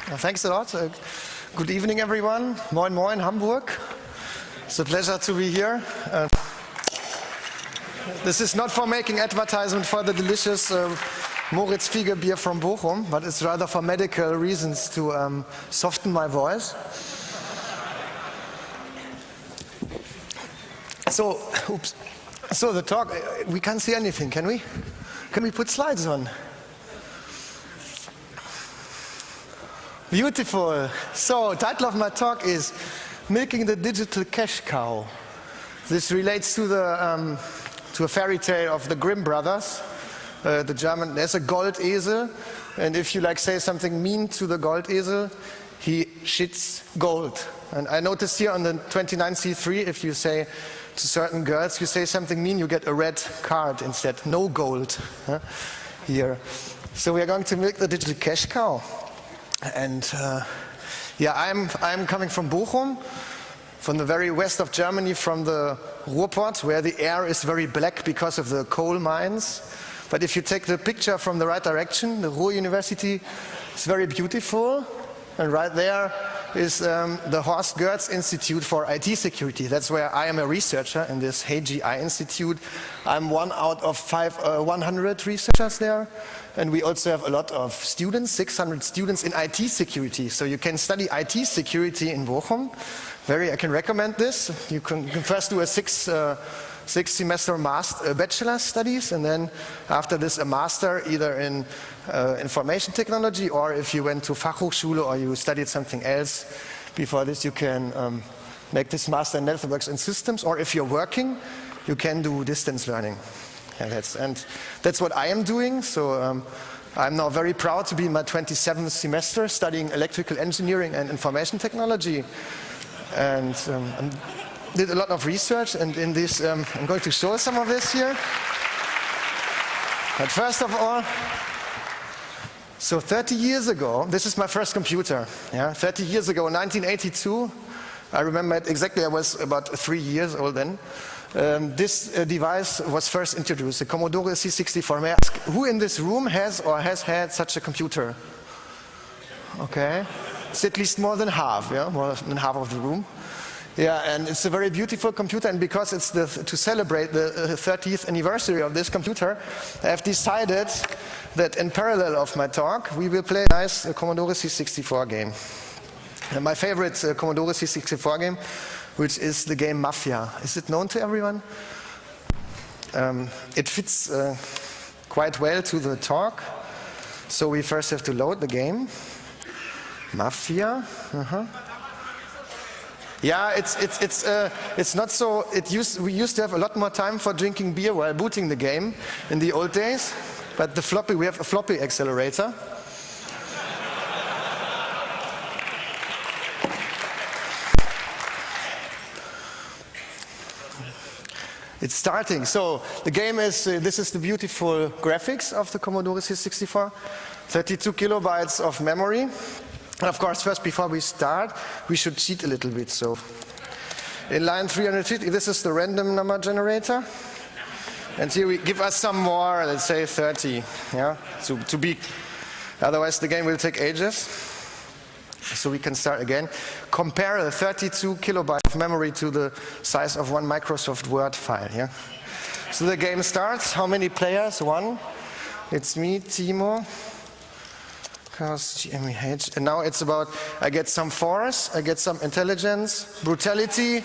Thanks a lot. Good evening, everyone. Moin Moin, Hamburg. It's a pleasure to be here. This is not for making advertisement for the delicious Moritz Fiege beer from Bochum, but it's rather for medical reasons to soften my voice. So the talk, we can't see anything, can we? Can we put slides on? Beautiful. So, title of my talk is Milking the Digital Cash Cow. This relates to a fairy tale of the Grimm brothers. The German, there's a Goldesel, and if you say something mean to the Goldesel, he shits gold. And I noticed here on the 29C3, if you say to certain girls, you say something mean, you get a red card instead. No gold here. So we are going to milk the digital cash cow. And I'm coming from Bochum, from the very west of Germany, from the Ruhrpott, where the air is very black because of the coal mines. But if you take the picture from the right direction, the Ruhr University is very beautiful. And right there is the Horst Goerz Institute for IT Security. That's where I am a researcher in this HGI Institute. I'm one out of 100 researchers there. And we also have a lot of students, 600 students in IT security. So you can study IT security in Bochum. I can recommend this. You can first do a six semester bachelor studies, and then after this a master either in information technology, or if you went to Fachhochschule or you studied something else before this, you can make this master in networks and systems, or if you're working, you can do distance learning. And that's what I am doing. So I'm now very proud to be in my 27th semester studying electrical engineering and information technology, and did a lot of research. And in this, I'm going to show some of this here. But first of all, so 30 years ago, this is my first computer. 30 years ago, 1982. I remember it exactly. I was about 3 years old then. This device was first introduced, the Commodore C64. May I ask, who in this room has or has had such a computer? Okay, it's at least more than half, more than half of the room. And it's a very beautiful computer, and because it's to celebrate the 30th anniversary of this computer, I have decided that in parallel of my talk, we will play a nice Commodore C64 game. And my favorite Commodore C64 game, which is the game Mafia. Is it known to everyone? It fits quite well to the talk. So we first have to load the game. Mafia. Yeah, it's not so. We used to have a lot more time for drinking beer while booting the game in the old days. But we have a floppy accelerator. It's starting. So the game is, this is the beautiful graphics of the Commodore C64. 32 kilobytes of memory. And of course, first, before we start, we should cheat a little bit. So in line 350, this is the random number generator. And here we give us some more, let's say 30, to be, otherwise the game will take ages. So we can start again. Compare a 32 kilobyte of memory to the size of one Microsoft Word file. So the game starts. How many players? One. It's me, Timo, GmbH. And now it's about, I get some force, I get some intelligence, brutality,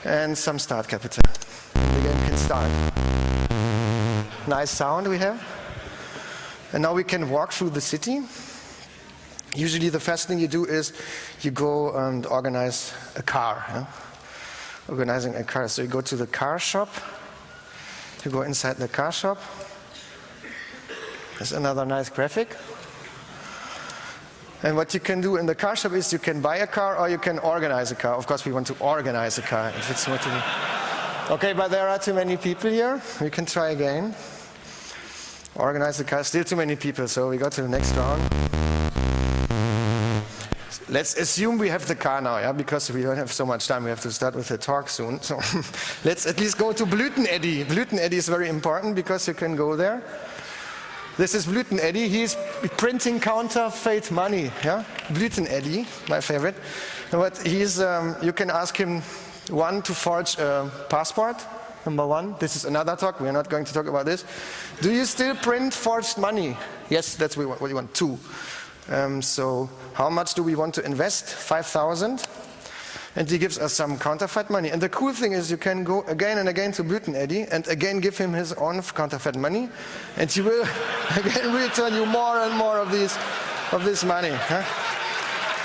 and some start capital. The game can start. Nice sound we have. And now we can walk through the city. Usually the first thing you do is you go and organize a car. Organizing a car. So you go to the car shop. You go inside the car shop. There's another nice graphic. And what you can do in the car shop is you can buy a car or you can organize a car. Of course we want to organize a car. If it's more okay, but there are too many people here. We can try again. Organize the car. Still too many people, so we go to the next round. Let's assume we have the car now, because we don't have so much time. We have to start with the talk soon. So let's at least go to Blüteneddy. Blüteneddy is very important because you can go there. This is Blüten-Eddy. He's printing counterfeit money. Yeah, Blüten-Eddy, my favorite. But he's, you can ask him to forge a passport. Number 1. This is another talk. We're not going to talk about this. Do you still print forged money? Yes, that's what we want. 2. So how much do we want to invest? 5,000. And he gives us some counterfeit money. And the cool thing is you can go again and again to Blüten-Eddy and again give him his own counterfeit money, and he will again return you more and more of this money. Huh?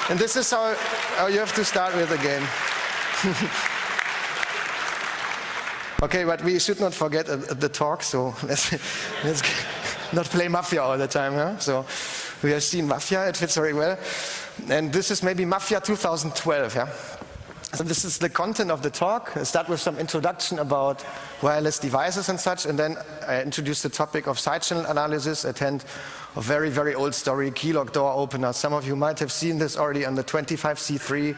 And this is how you have to start with again. Okay, but we should not forget the talk, so let's not play Mafia all the time. Huh? So we have seen Mafia, it fits very well. And this is maybe Mafia 2012. Yeah? So this is the content of the talk. I start with some introduction about wireless devices and such, and then I introduce the topic of side channel analysis, attend a very, very old story, keylog door opener. Some of you might have seen this already on the 25C3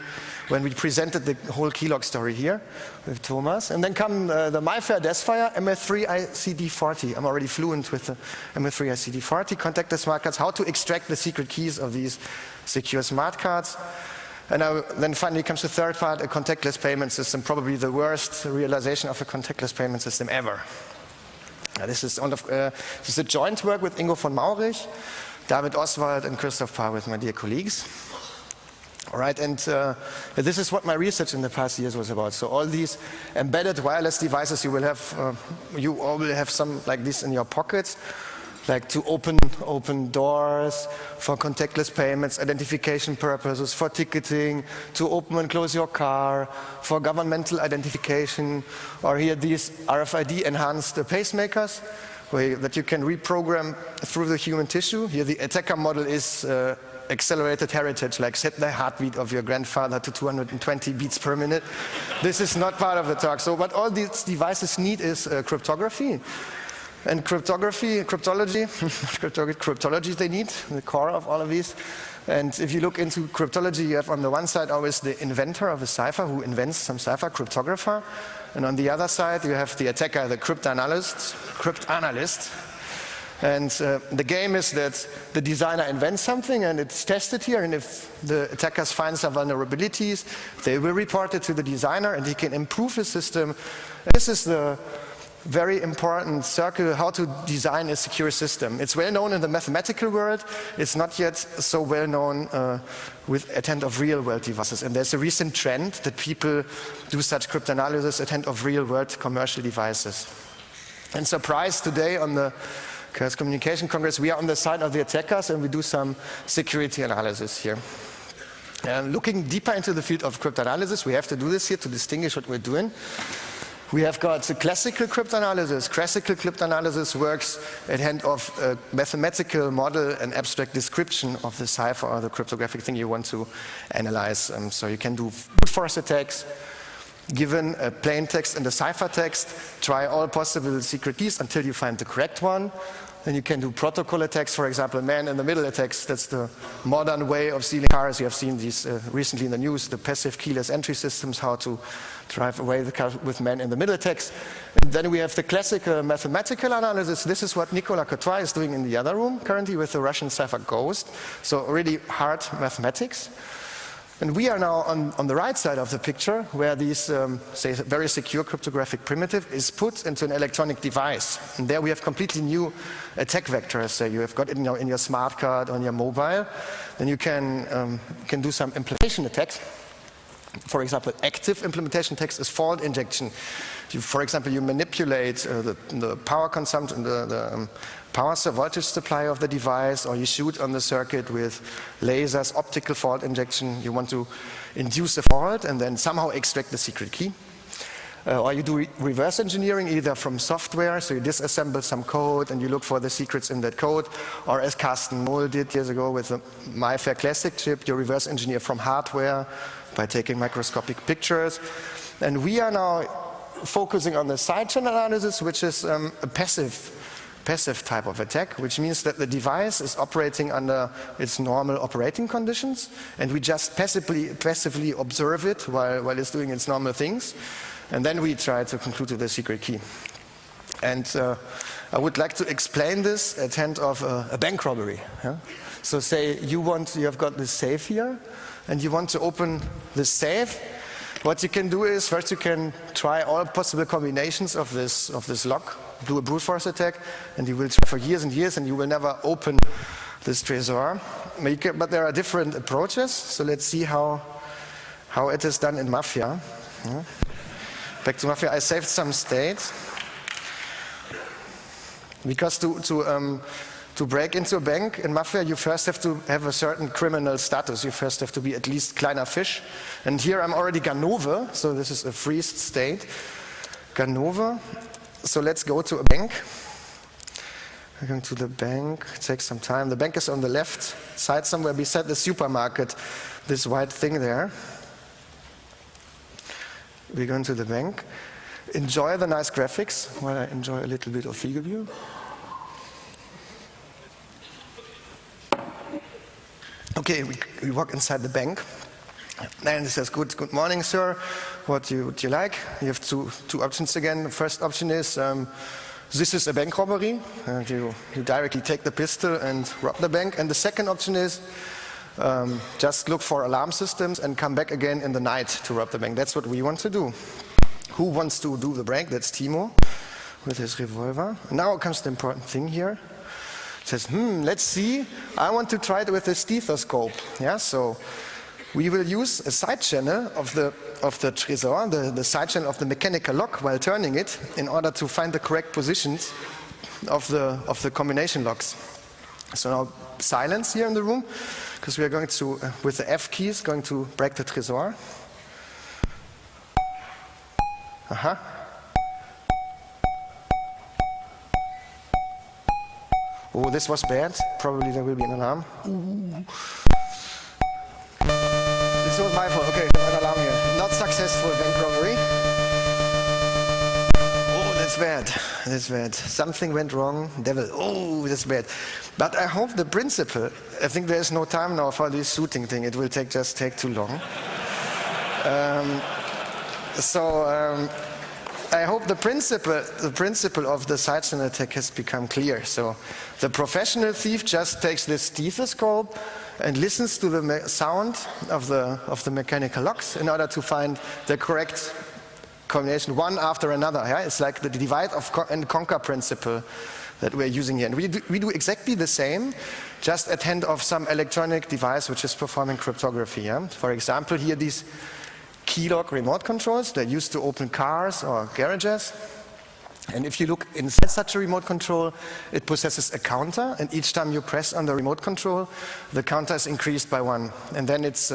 when we presented the whole keylog story here with Thomas. And then come the MIFARE DESFire, MF3 ICD40. I'm already fluent with the MF3 ICD40, contactless smart cards, how to extract the secret keys of these secure smart cards. And then finally comes the third part, a contactless payment system, probably the worst realization of a contactless payment system ever. This is a joint work with Ingo von Maurich, David Oswald, and Christoph Paar, with my dear colleagues. All right, and this is what my research in the past years was about. So all these embedded wireless devices, you all will have some like this in your pockets, like to open doors, for contactless payments, identification purposes, for ticketing, to open and close your car, for governmental identification, or here these RFID enhanced pacemakers that you can reprogram through the human tissue. Here the attacker model is accelerated heritage, like set the heartbeat of your grandfather to 220 beats per minute. This is not part of the talk. So what all these devices need is cryptography. And cryptology they need, the core of all of these. And if you look into cryptology, you have on the one side always the inventor of a cipher who invents some cipher, cryptographer. And on the other side, you have the attacker, the cryptanalyst. And the game is that the designer invents something and it's tested here, and if the attackers find some vulnerabilities, they will report it to the designer and he can improve his system. This is the very important circle, how to design a secure system. It's well known in the mathematical world. It's not yet so well known with attend of real world devices. And there's a recent trend that people do such cryptanalysis attend of real world commercial devices. And surprise, today on the Chaos Communication Congress, we are on the side of the attackers and we do some security analysis here. Looking deeper into the field of cryptanalysis, we have to do this here to distinguish what we're doing. We have got the classical cryptanalysis. Classical cryptanalysis works at hand of a mathematical model and abstract description of the cipher or the cryptographic thing you want to analyze. So you can do brute force attacks, given a plain text and a cipher text, try all possible secret keys until you find the correct one. Then you can do protocol attacks, for example, man-in-the-middle attacks. That's the modern way of stealing cars. You have seen these recently in the news, the passive keyless entry systems, how to drive away the car with man-in-the-middle attacks. And then we have the classical mathematical analysis. This is what Nicolas Courtois is doing in the other room currently with the Russian cipher Ghost. So really hard mathematics. And we are now on the right side of the picture, where this, say, very secure cryptographic primitive is put into an electronic device. And there we have completely new attack vectors. So you have got it in your smart card, on your mobile. Then you can do some implementation attacks. For example, active implementation text is fault injection. For example, you manipulate the power consumption, the power voltage supply of the device, or you shoot on the circuit with lasers, optical fault injection. You want to induce a fault and then somehow extract the secret key. Or you do reverse engineering, either from software, so you disassemble some code and you look for the secrets in that code, or as Carsten Mohl did years ago with the MIFARE Classic chip, you reverse engineer from hardware by taking microscopic pictures. And we are now focusing on the side channel analysis, which is a passive type of attack, which means that the device is operating under its normal operating conditions, and we just passively observe it while it's doing its normal things, and then we try to conclude with the secret key. And I would like to explain this at hand of a bank robbery. Yeah? So say you have got this safe here, and you want to open this safe. What you can do is first you can try all possible combinations of this lock, do a brute force attack, and you will try for years and years, and you will never open this Trésor. But there are different approaches. So let's see how it is done in Mafia. Yeah. Back to Mafia, I saved some state. Because to break into a bank in Mafia, you first have to have a certain criminal status. You first have to be at least kleiner Fisch. And here I'm already Ganove, so this is a freezed state. Ganove. So let's go to a bank. We're going to the bank. It takes some time. The bank is on the left side somewhere beside the supermarket. This white thing there. We're going to the bank. Enjoy the nice graphics while I enjoy a little bit of field view. Okay, we walk inside the bank. And it says, good morning, sir. What would you like? You have two options again. The first option is, this is a bank robbery. You directly take the pistol and rob the bank. And the second option is, just look for alarm systems and come back again in the night to rob the bank. That's what we want to do. Who wants to do the break? That's Timo with his revolver. Now comes the important thing here. It says, let's see. I want to try it with a stethoscope. Yeah, so we will use a side channel of the Trésor, the side channel of the mechanical lock while turning it in order to find the correct positions of the combination locks. So now silence here in the room, because we are going to, with the F keys, going to break the Trésor. Oh, this was bad. Probably there will be an alarm. Ooh. This was my fault. Okay, no alarm here. Not successful bank robbery. Oh, that's bad. That's bad. Something went wrong. Devil. Oh, that's bad. But I hope the principle. I think there is no time now for this shooting thing. It will just take too long. I hope the principle of the side channel attack has become clear. So the professional thief just takes this stethoscope and listens to the sound of the mechanical locks in order to find the correct combination one after another. Yeah? It's like the divide and conquer principle that we're using here. And we do exactly the same, just at hand of some electronic device which is performing cryptography. Yeah? For example, here these key lock remote controls. They're used to open cars or garages. And if you look inside such a remote control, it possesses a counter, and each time you press on the remote control, the counter is increased by 1. And then it's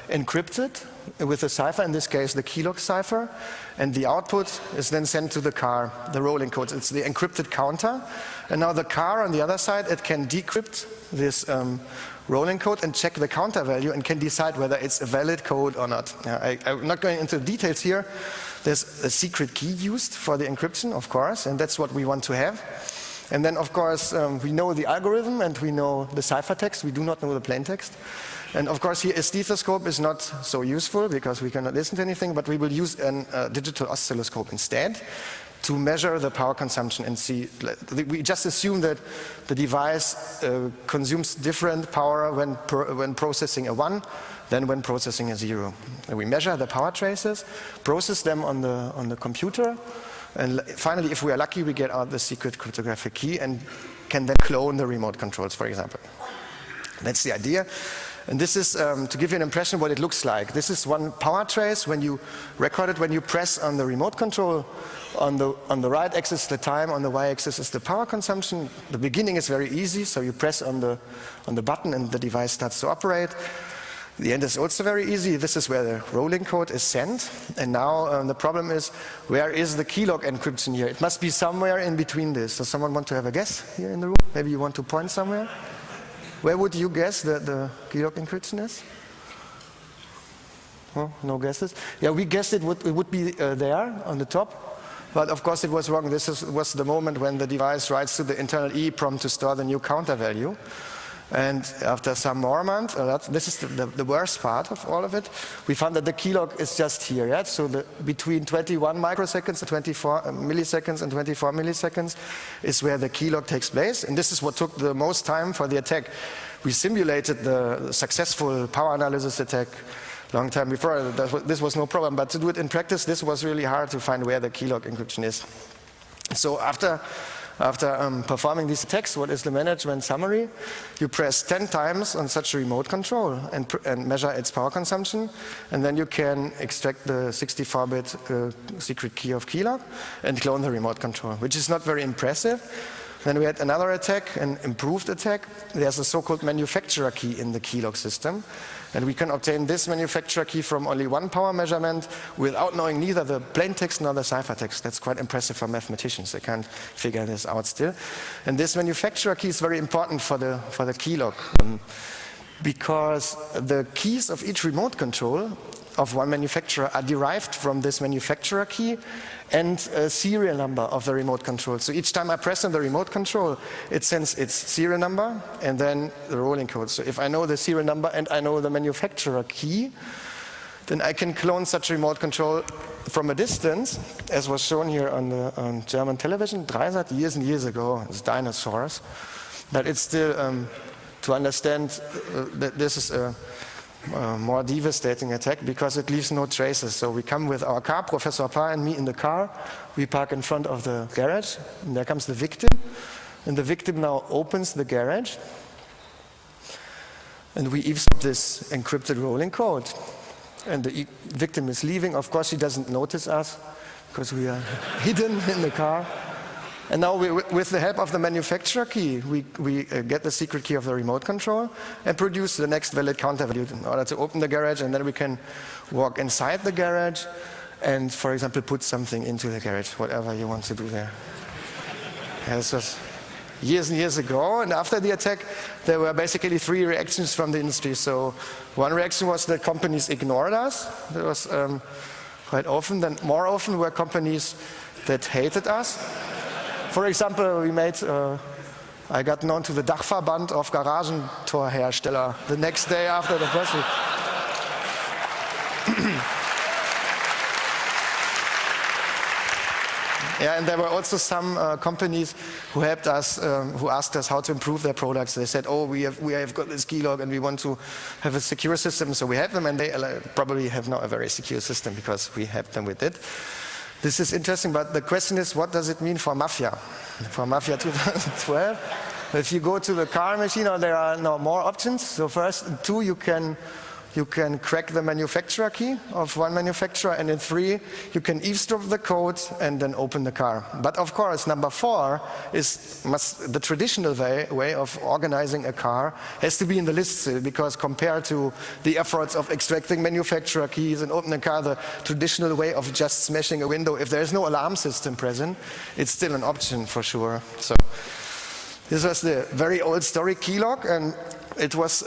encrypted with a cipher, in this case the key lock cipher, and the output is then sent to the car, the rolling code. It's the encrypted counter. And now the car on the other side, it can decrypt this rolling code and check the counter value and can decide whether it's a valid code or not. I'm not going into details here. There's a secret key used for the encryption, of course, and that's what we want to have. And then, of course, we know the algorithm and we know the ciphertext. We do not know the plaintext. And of course, here a stethoscope is not so useful because we cannot listen to anything, but we will use a digital oscilloscope instead to measure the power consumption and see. We just assume that the device consumes different power when processing a 1 than when processing a 0. And we measure the power traces, process them on the computer, and finally, if we are lucky, we get out the secret cryptographic key and can then clone the remote controls, for example. That's the idea. And this is to give you an impression of what it looks like. This is one power trace. When you record it, when you press on the remote control, on the right axis the time, on the y-axis is the power consumption. The beginning is very easy, so you press on the button and the device starts to operate. The end is also very easy. This is where the rolling code is sent. And now the problem is, where is the key lock encryption here? It must be somewhere in between this. Does someone want to have a guess here in the room? Maybe you want to point somewhere? Where would you guess the key lock encryption is? Oh, no guesses? Yeah, we guessed it would be there on the top. But of course it was wrong. This was the moment when the device writes to the internal EEPROM to store the new counter value. And after some more months, this is the worst part of all of it, we found that the key lock is just here. Yeah? So between 21 microseconds and 24 milliseconds and 24 milliseconds is where the key lock takes place. And this is what took the most time for the attack. We simulated the successful power analysis attack long time before. This was no problem. But to do it in practice, this was really hard to find where the key lock encryption is. So after performing these attacks, what is the management summary? You press 10 times on such a remote control and measure its power consumption, and then you can extract the 64-bit secret key of Keylock and clone the remote control, which is not very impressive. Then we had another attack, an improved attack. There's a so-called manufacturer key in the Keylock system. And we can obtain this manufacturer key from only one power measurement without knowing neither the plain text nor the ciphertext. That's quite impressive for mathematicians. They can't figure this out still. And this manufacturer key is very important for the Keylock because the keys of each remote control of one manufacturer are derived from this manufacturer key and a serial number of the remote control. So each time I press on the remote control, it sends its serial number and then the rolling code. So if I know the serial number and I know the manufacturer key, then I can clone such remote control from a distance, as was shown here on German television, Dreisat, years and years ago. It's dinosaurs. But it's still, to understand that this is a more devastating attack because it leaves no traces. So we come with our car, Professor Pa and me in the car. We park in front of the garage, and there comes the victim. And the victim now opens the garage, and we eavesdrop this encrypted rolling code. And the victim is leaving. Of course, she doesn't notice us because we are hidden in the car. And now, with the help of the manufacturer key, we get the secret key of the remote control and produce the next valid counter value in order to open the garage, and then we can walk inside the garage and, for example, put something into the garage, whatever you want to do there. Yeah, this was years and years ago, and after the attack, there were basically 3 reactions from the industry. So one reaction was that companies ignored us. That was quite often. Then more often were companies that hated us. For example, I got known to the Dachverband of Garagentorhersteller the next day after the press release. Yeah, and there were also some companies who helped us, who asked us how to improve their products. They said, "Oh, we have got this keylog and we want to have a secure system." So we helped them, and they probably have now a very secure system because we helped them with it. This is interesting, but the question is, what does it mean for Mafia? For Mafia 2012, if you go to the car machine, there are now more options. So first, in 2, you can crack the manufacturer key of one manufacturer, and in 3, you can eavesdrop the code and then open the car. But of course, number 4 is the traditional way of organizing a car has to be in the list still, because compared to the efforts of extracting manufacturer keys and opening a car, the traditional way of just smashing a window, if there is no alarm system present, it's still an option for sure. So this was the very old story keylog, and it was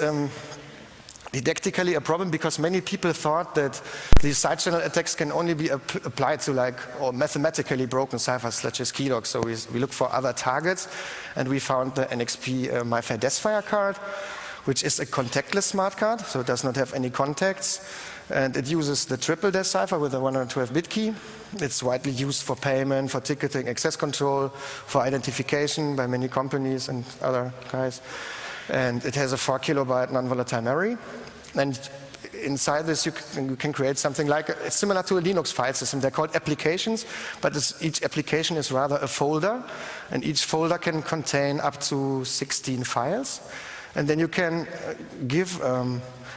didactically a problem because many people thought that these side channel attacks can only be applied to or mathematically broken ciphers such as keylog. So we looked for other targets, and we found the NXP MyFair Deathfire card, which is a contactless smart card, so it does not have any contacts, and it uses the triple death cipher with a 112-bit key. It's widely used for payment, for ticketing, access control, for identification by many companies and other guys. And it has a 4 kilobyte non-volatile memory. And inside this, you can create something like, it's similar to a Linux file system. They're called applications, but each application is rather a folder, and each folder can contain up to 16 files. And then you can give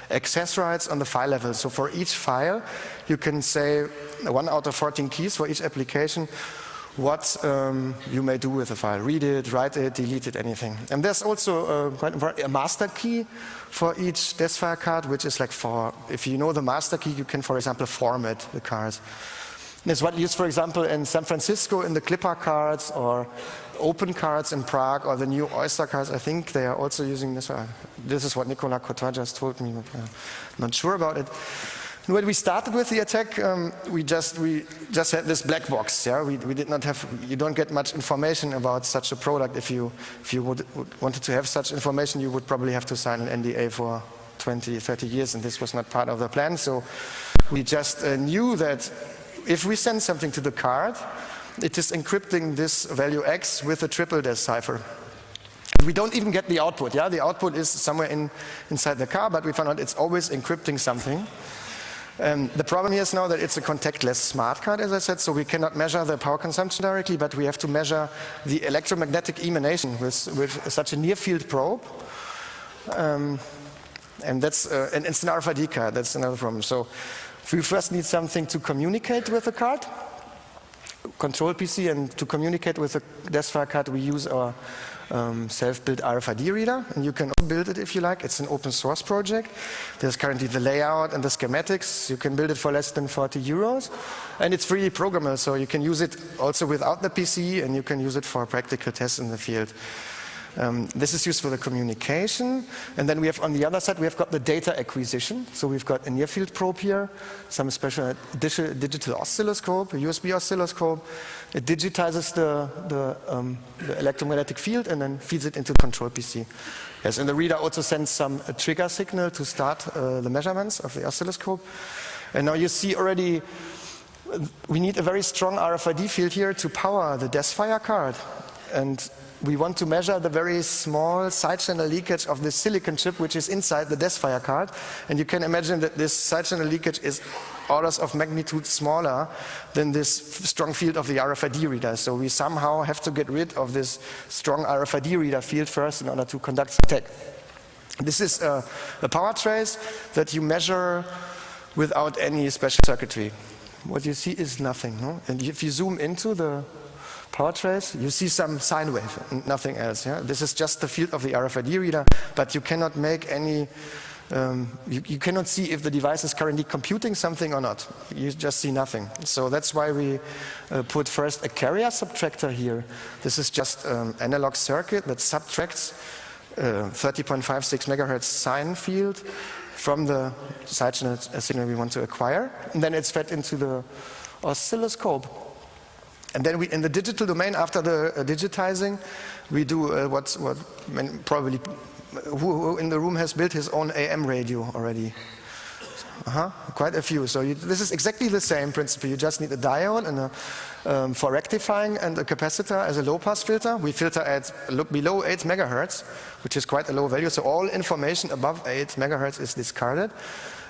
access rights on the file level. So for each file, you can say 1 out of 14 keys for each application what you may do with the file. Read it, write it, delete it, anything. And there's also a master key for each Deathfire card, which is if you know the master key, you can, for example, format the cards. And it's what used, for example, in San Francisco in the Clipper cards, or Open cards in Prague, or the new Oyster cards. I think they are also using this. This is what Nicolas Cotin just told me, but I'm not sure about it. When we started with the attack, we just had this black box. Yeah, we did not have. You don't get much information about such a product. If you wanted to have such information, you would probably have to sign an NDA for 20, 30 years, and this was not part of the plan. So we just knew that if we send something to the card, it is encrypting this value X with a triple DES cipher. We don't even get the output. Yeah, the output is somewhere inside the car, but we found out it's always encrypting something. The problem here is now that it's a contactless smart card, as I said, so we cannot measure the power consumption directly, but we have to measure the electromagnetic emanation with such a near-field probe. And it's an RFID card, that's another problem. So we first need something to communicate with the card, control PC, and to communicate with the DESFire card we use our self-built RFID reader, and you can build it if you like. It's an open source project. There's currently the layout and the schematics. You can build it for less than 40 euros, and it's freely programmable, so you can use it also without the PC, and you can use it for practical tests in the field. This is used for the communication, and then we have on the other side we have got the data acquisition. So we've got a near-field probe here, some special digital oscilloscope, a USB oscilloscope. It digitizes the electromagnetic field and then feeds it into the control PC. Yes, and the reader also sends some trigger signal to start the measurements of the oscilloscope. And now you see already we need a very strong RFID field here to power the DESFire card. And we want to measure the very small side channel leakage of this silicon chip which is inside the DESFire card. And you can imagine that this side channel leakage is orders of magnitude smaller than this strong field of the RFID reader. So we somehow have to get rid of this strong RFID reader field first in order to conduct the attack. This is a power trace that you measure without any special circuitry. What you see is nothing. No? And if you zoom into the power trace, you see some sine wave and nothing else. Yeah? This is just the field of the RFID reader, but you cannot make any, you cannot see if the device is currently computing something or not. You just see nothing. So that's why we put first a carrier subtractor here. This is just an analog circuit that subtracts 30.56 megahertz sine field from the side channel signal we want to acquire. And then it's fed into the oscilloscope. And then we, in the digital domain, after the digitizing, we do probably who in the room has built his own AM radio already? Quite a few. So this is exactly the same principle. You just need a diode and for rectifying and a capacitor as a low-pass filter. We filter at below 8 megahertz, which is quite a low value. So all information above 8 megahertz is discarded.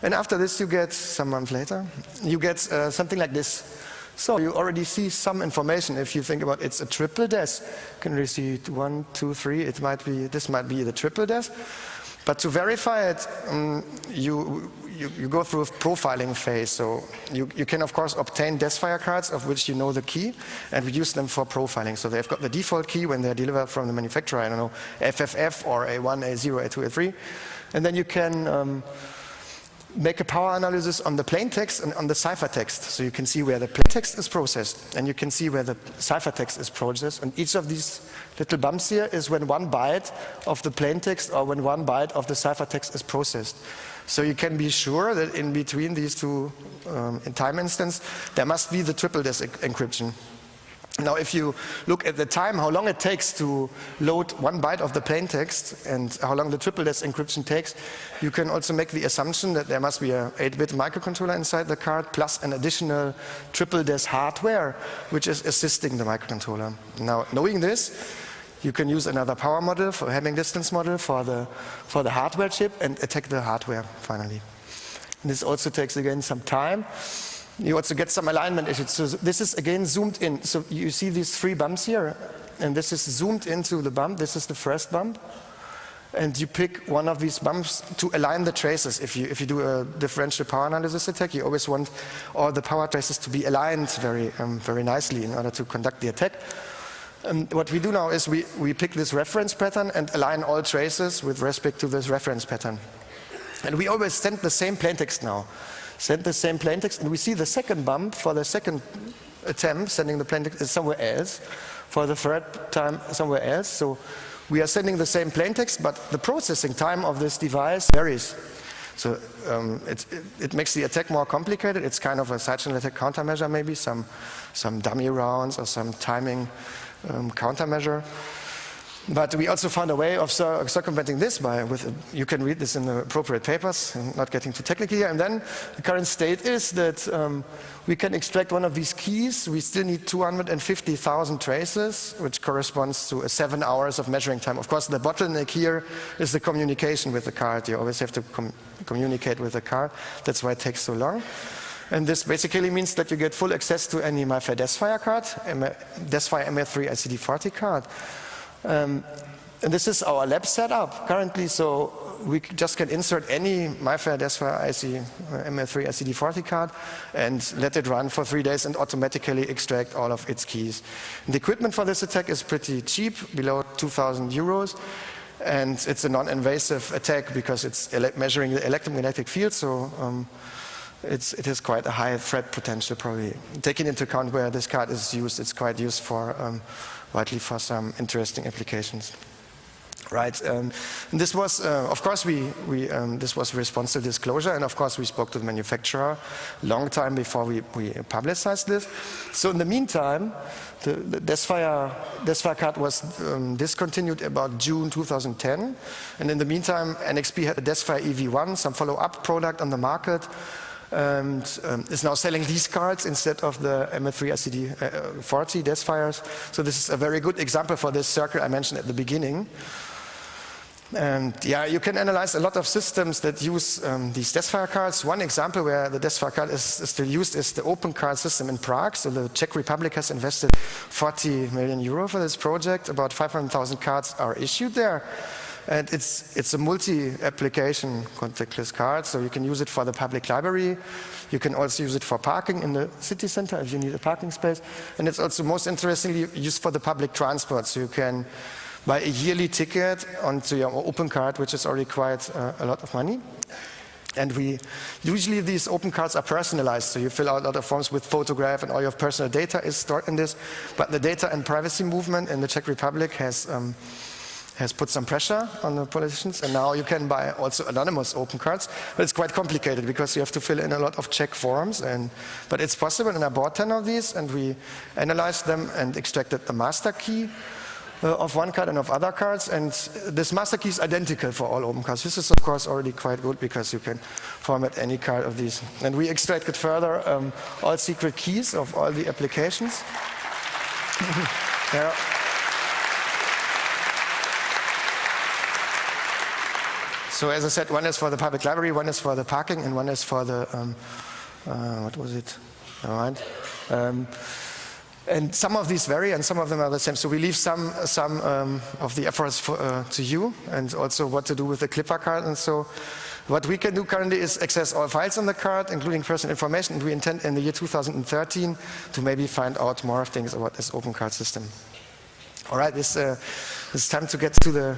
And after this, you get, some months later, you get something like this. So you already see some information. If you think about it's a triple DES, you can really see 1, 2, 3. It might be, this might be the triple DES. But to verify it, you go through a profiling phase. So you can of course obtain DESFire cards of which you know the key, and we use them for profiling. So they've got the default key when they're delivered from the manufacturer. I don't know, FFF or A1, A0, A2, A3, and then you can make a power analysis on the plain text and on the ciphertext. So you can see where the plain text is processed, and you can see where the ciphertext is processed. And each of these little bumps here is when 1 byte of the plain text or when 1 byte of the ciphertext is processed. So you can be sure that in between these two time instants, there must be the triple DES encryption. Now, if you look at the time, how long it takes to load 1 byte of the plain text and how long the triple DES encryption takes, you can also make the assumption that there must be an 8-bit microcontroller inside the card plus an additional triple DES hardware, which is assisting the microcontroller. Now, knowing this, you can use another power model, for Hamming distance model for the hardware chip and attack the hardware finally. And this also takes again some time. You also get some alignment issues. So this is again zoomed in. So you see these 3 bumps here, and this is zoomed into the bump. This is the first bump. And you pick one of these bumps to align the traces. If you do a differential power analysis attack, you always want all the power traces to be aligned very nicely in order to conduct the attack. And what we do now is we pick this reference pattern and align all traces with respect to this reference pattern. And we always send the same plaintext now. Send the same plaintext, and we see the second bump for the second attempt, sending the plaintext is somewhere else. For the third time, somewhere else. So we are sending the same plaintext, but the processing time of this device varies. So it makes the attack more complicated. It's kind of a side-channel attack countermeasure, maybe some dummy rounds or some timing countermeasure. But we also found a way of circumventing this you can read this in the appropriate papers, I'm not getting too technical here. And then the current state is that we can extract one of these keys. We still need 250,000 traces, which corresponds to 7 hours of measuring time. Of course, the bottleneck here is the communication with the card. You always have to communicate with the card. That's why it takes so long. And this basically means that you get full access to any MIFARE DESFire card, DESFire MA3 ICD40 card. And this is our lab setup currently, so we just can insert any MIFARE DESFire MA3 ICD40 card and let it run for 3 days and automatically extract all of its keys. And the equipment for this attack is pretty cheap, below 2,000 euros. And it's a non-invasive attack because it's measuring the electromagnetic field, so it has quite a high threat potential probably. Taking into account where this card is used, it's quite used for widely for some interesting applications. Right, and this was, of course, this was responsive disclosure, and of course we spoke to the manufacturer a long time before we publicized this. So in the meantime, the DESFire card was discontinued about June 2010, and in the meantime NXP had the DESFire EV1, some follow-up product on the market, and is now selling these cards instead of the MA3 ICD40 DESFires. So this is a very good example for this circle I mentioned at the beginning. And yeah, you can analyze a lot of systems that use these DESFire cards. One example where the DESFire card is still used is the Open Card system in Prague. So the Czech Republic has invested 40 million euro for this project. About 500,000 cards are issued there. And it's a multi-application contactless card, so you can use it for the public library. You can also use it for parking in the city center if you need a parking space. And it's also most interestingly used for the public transport, so you can buy a yearly ticket onto your Open Card, which is already quite a lot of money. And usually these Open Cards are personalized, so you fill out a lot of forms with photograph and all your personal data is stored in this. But the data and privacy movement in the Czech Republic has put some pressure on the politicians, and now you can buy also anonymous Open Cards, but it's quite complicated because you have to fill in a lot of Czech forms, but it's possible, and I bought 10 of these, and we analyzed them and extracted the master key of one card and of other cards, and this master key is identical for all Open Cards. This is of course already quite good because you can format any card of these. And we extracted further all secret keys of all the applications. Yeah. So as I said, one is for the public library, one is for the parking, and one is for the, what was it? All right. And some of these vary, and some of them are the same. So we leave some of the efforts to you, and also what to do with the Clipper card. And so what we can do currently is access all files on the card, including personal information, and we intend in the year 2013 to maybe find out more things about this Open Card system. All right, it's time to get to the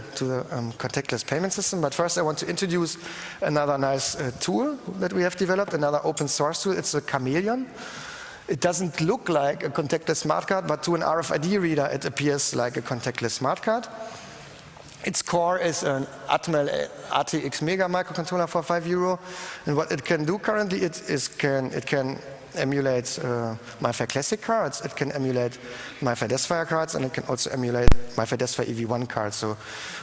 contactless payment system, but first I want to introduce another nice tool that we have developed, another open source tool. It's a Chameleon. It doesn't look like a contactless smart card, but to an RFID reader it appears like a contactless smart card. Its core is an Atmel ATX Mega microcontroller for €5, and what it can do currently it can emulate MIFARE Classic cards, it can emulate MIFARE DESFire cards, and it can also emulate MIFARE DESFire EV1 cards. So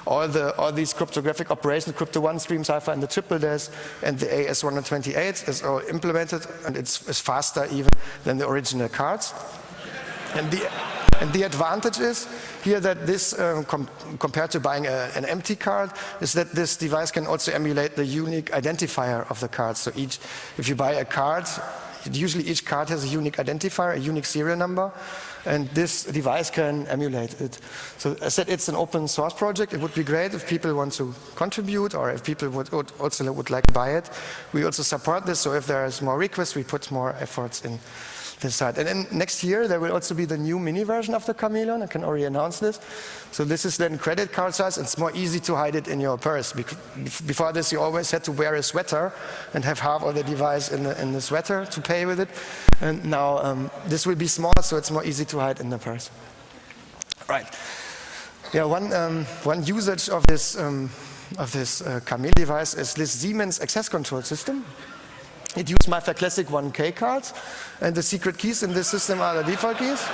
all these cryptographic operations, Crypto1, Stream Cipher, and the Triple DES, and the AS128 is all implemented, and it's faster even than the original cards. And the advantage is here that this, compared to buying an empty card, is that this device can also emulate the unique identifier of the card. So if you buy a card, usually each card has a unique identifier, a unique serial number, and this device can emulate it. So as I said, it's an open source project. It would be great if people want to contribute, or if people would like to buy it. We also support this, so if there is more requests, we put more efforts in this side. And then next year there will also be the new mini version of the Chameleon. I can already announce this. So this is then credit card size. It's more easy to hide it in your purse. Before this you always had to wear a sweater and have half of the device in the sweater to pay with it. And now this will be small, so it's more easy to hide in the purse. Right. Yeah, one usage of this Camille device is this Siemens access control system. It uses MyFair Classic 1K cards, and the secret keys in this system are the default keys.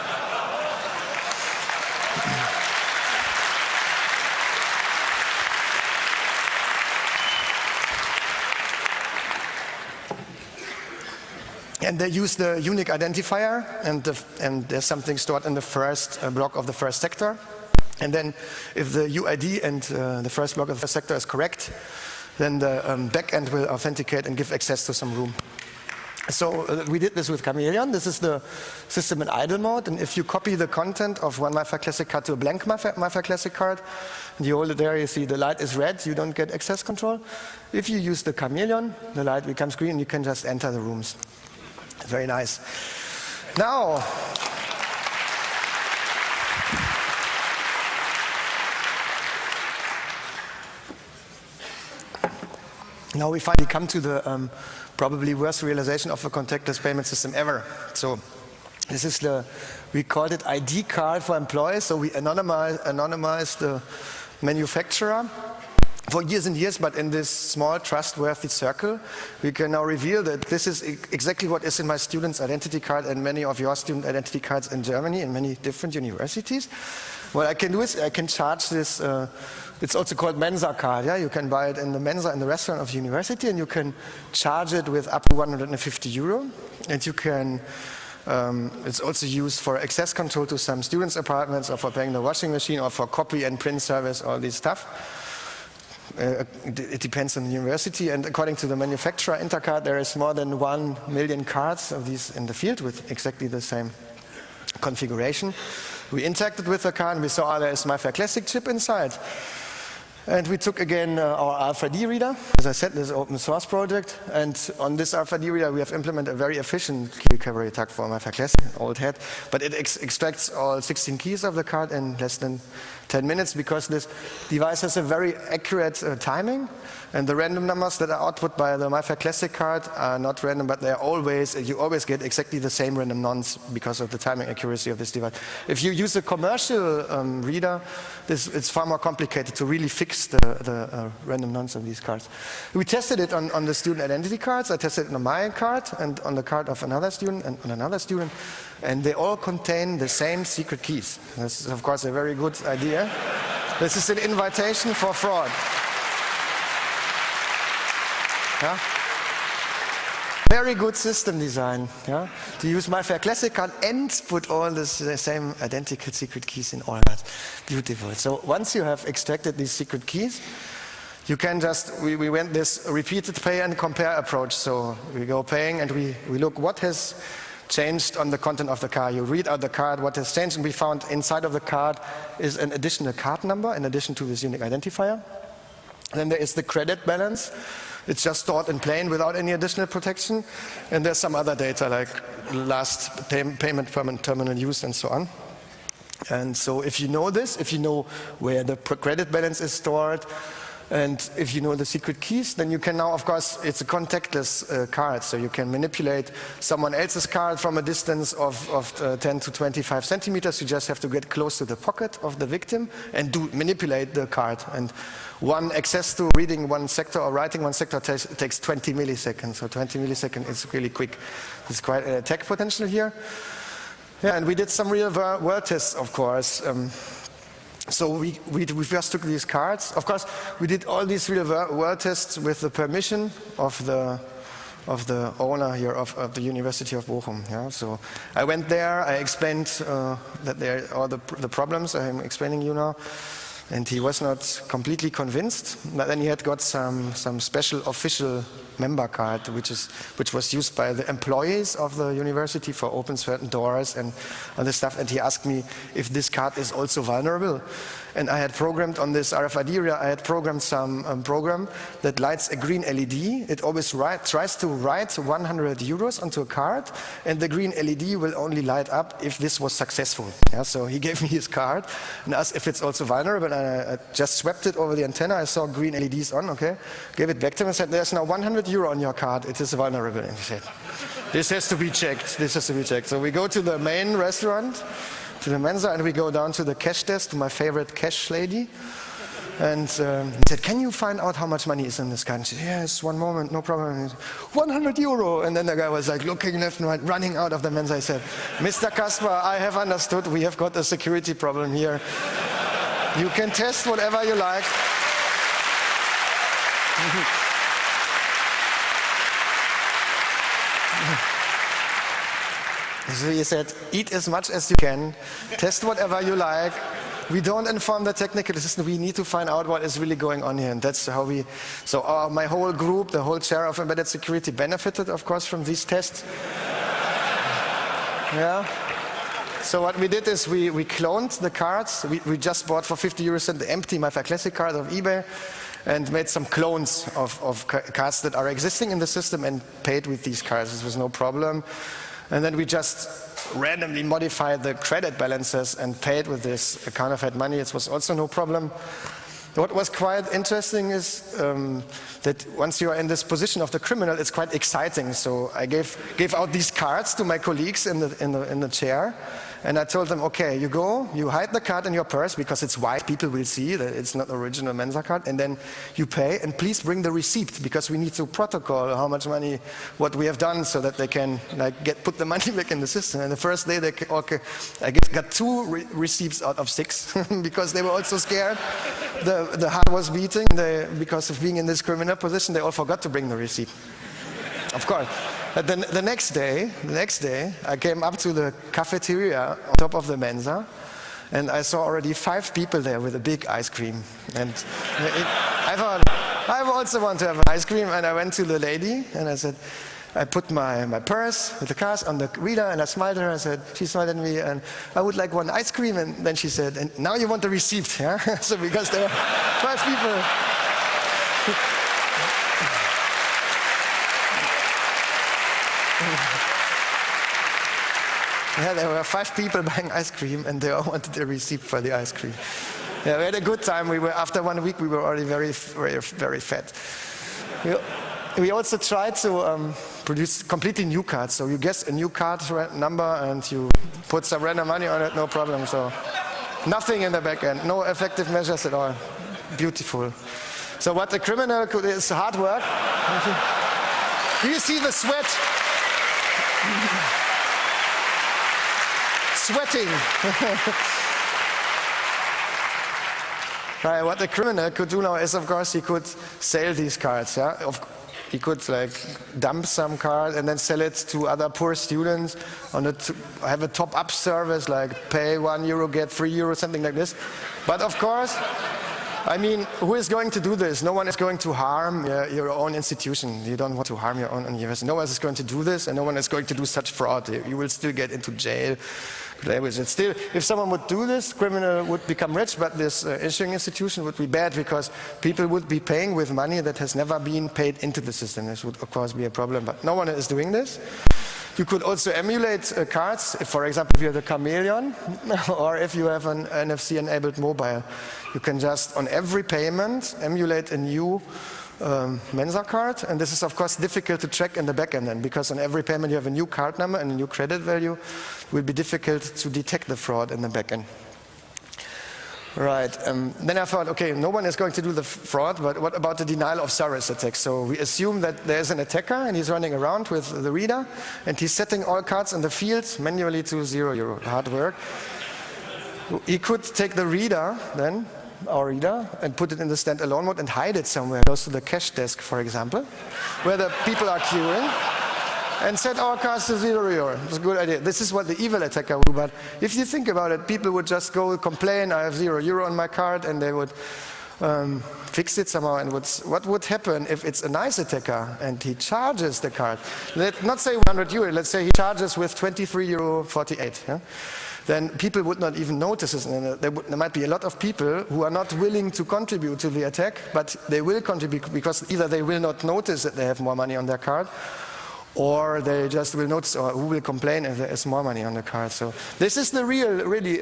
And they use the unique identifier, and there's something stored in the first block of the first sector. And then if the UID and the first block of the first sector is correct, then the backend will authenticate and give access to some room. So we did this with Chameleon. This is the system in idle mode, and if you copy the content of one MyFair Classic card to a blank MyFair Classic card, and you hold it there, you see the light is red, you don't get access control. If you use the Chameleon, the light becomes green, you can just enter the rooms. Very nice. Now, we finally come to the probably worst realization of a contactless payment system ever. So this is we called it ID card for employees. So we anonymized the manufacturer for years and years, but in this small trustworthy circle, we can now reveal that this is exactly what is in my student's identity card and many of your student identity cards in Germany in many different universities. What I can do is I can charge this, it's also called Mensa card. Yeah? You can buy it in the Mensa in the restaurant of the university, and you can charge it with up to 150 euro. And you can, it's also used for access control to some students' apartments, or for paying the washing machine, or for copy and print service, all this stuff. It depends on the university, and according to the manufacturer Intercard, there is more than 1 million cards of these in the field with exactly the same configuration. We interacted with the card and we saw there is MyFair Classic chip inside. And we took again our RFID reader. As I said, this is an open source project, and on this RFID reader we have implemented a very efficient key recovery attack for MyFair Classic, old hat, but it extracts all 16 keys of the card in less than 10 minutes because this device has a very accurate timing, and the random numbers that are output by the MyFair Classic card are not random, but they are always, you always get exactly the same random nonce because of the timing accuracy of this device. If you use a commercial reader, it's far more complicated to really fix the random nonce of these cards. We tested it on the student identity cards. I tested it on my card and on the card of another student and on another student, and they all contain the same secret keys. This is of course a very good idea. This is an invitation for fraud. Yeah? Very good system design. Yeah? To use MyFair Classic card and put all the same identical secret keys in all that. Beautiful. So once you have extracted these secret keys, you can just, we went this repeated pay and compare approach. So we go paying and we look what has changed on the content of the card. You read out the card, what has changed, and we found inside of the card is an additional card number in addition to this unique identifier. Then there is the credit balance. It's just stored in plain without any additional protection. And there's some other data like last payment per terminal used and so on. And so if you know this, if you know where the credit balance is stored, and if you know the secret keys, then you can now, of course, it's a contactless card, so you can manipulate someone else's card from a distance of 10 to 25 centimeters. You just have to get close to the pocket of the victim and manipulate the card. And one access to reading one sector or writing one sector takes 20 milliseconds. So 20 milliseconds is really quick. There's quite an attack potential here. Yeah, and we did some real world tests, of course. So we first took these cards. Of course, we did all these real world tests with the permission of the owner here of the University of Bochum. Yeah? So I went there, I explained that there are all the problems I'm explaining you now, and he was not completely convinced. But then he had got some special official member card, which was used by the employees of the university for open certain doors and other stuff. And he asked me if this card is also vulnerable. And I had programmed on this RFID reader, I had programmed some program that lights a green LED. It always tries to write 100 euros onto a card, and the green LED will only light up if this was successful. Yeah, so he gave me his card and asked if it's also vulnerable, and I just swept it over the antenna. I saw green LEDs on, okay. Gave it back to him and said, there's now 100 euro on your card, it is vulnerable. And he said, this has to be checked, this has to be checked. So we go to the main restaurant, to the Mensa, and we go down to the cash desk, to my favorite cash lady. And he said, can you find out how much money is in this card? And she said, yes, one moment, no problem. And 100 euro. And then the guy was like looking left and right, running out of the Mensa. I said, Mr. Kasper, I have understood. We have got a security problem here. You can test whatever you like. So he said, eat as much as you can, test whatever you like. We don't inform the technical assistant. We need to find out what is really going on here. And that's how we, so my whole group, the whole chair of embedded security benefited, of course, from these tests. Yeah. So what we did is we cloned the cards. We just bought for 50 euros the empty MyFair Classic card of eBay and made some clones of cards that are existing in the system and paid with these cards. This was no problem. And then we just randomly modified the credit balances and paid with this counterfeit money. It was also no problem. What was quite interesting is that once you are in this position of the criminal, it's quite exciting. So I gave out these cards to my colleagues in the chair, and I told them, okay, you go, you hide the card in your purse because it's white, people will see that it's not original Mensa card, and then you pay, and please bring the receipt because we need to protocol how much money, what we have done, so that they can put the money back in the system. And the first day they I got 2 receipts out of 6 because they were also scared. The heart was beating because of being in this criminal position. They all forgot to bring the receipt. Of course. But then the next day, I came up to the cafeteria on top of the Mensa, and I saw already 5 people there with a big ice cream. And I thought, I also want to have an ice cream. And I went to the lady and I said, I put my purse with the cards on the reader, and I smiled at her. I said, she smiled at me, and I would like 1 ice cream. And then she said, and now you want the receipt, yeah? So because there were 5 people. Yeah, there were 5 people buying ice cream, and they all wanted a receipt for the ice cream. Yeah, we had a good time. After 1 week, we were already very, very, very fat. We also tried to produce completely new cards. So you guess a new card number and you put some random money on it, no problem. So nothing in the back end, no effective measures at all. Beautiful. So what the criminal could is hard work. Do you see the sweat? Sweating. Right, what the criminal could do now is, of course, he could sell these cards. Yeah? He could dump some card and then sell it to other poor students, have a top-up service, like pay €1, get €3, something like this. But of course, I mean, who is going to do this? No one is going to harm your own institution. You don't want to harm your own university. No one is going to do this, and no one is going to do such fraud. You will still get into jail. Still, if someone would do this, criminal would become rich, but this issuing institution would be bad because people would be paying with money that has never been paid into the system. This would, of course, be a problem, but no one is doing this. You could also emulate cards, if, for example, if you have the Chameleon, or if you have an NFC-enabled mobile. You can just, on every payment, emulate a new Mensa card, and this is of course difficult to track in the backend then, because on every payment you have a new card number and a new credit value. It will be difficult to detect the fraud in the backend. Right, then I thought, okay, no one is going to do the fraud, but what about the denial of service attack? So we assume that there's an attacker and he's running around with the reader and he's setting all cards in the field manually to €0, hard work. He could take the reader then, our reader, and put it in the standalone mode and hide it somewhere close to the cash desk, for example, where the people are queuing, and set our cards to €0. It's a good idea. This is what the evil attacker would do, but if you think about it, people would just go complain, I have €0 on my card, and they would fix it somehow. And what would happen if it's a nice attacker and he charges the card? Let's not say €100, let's say he charges with €23.48. Yeah? Then people would not even notice this. And there might be a lot of people who are not willing to contribute to the attack, but they will contribute because either they will not notice that they have more money on their card, or they just will notice, or who will complain if there is more money on the card. So this is the really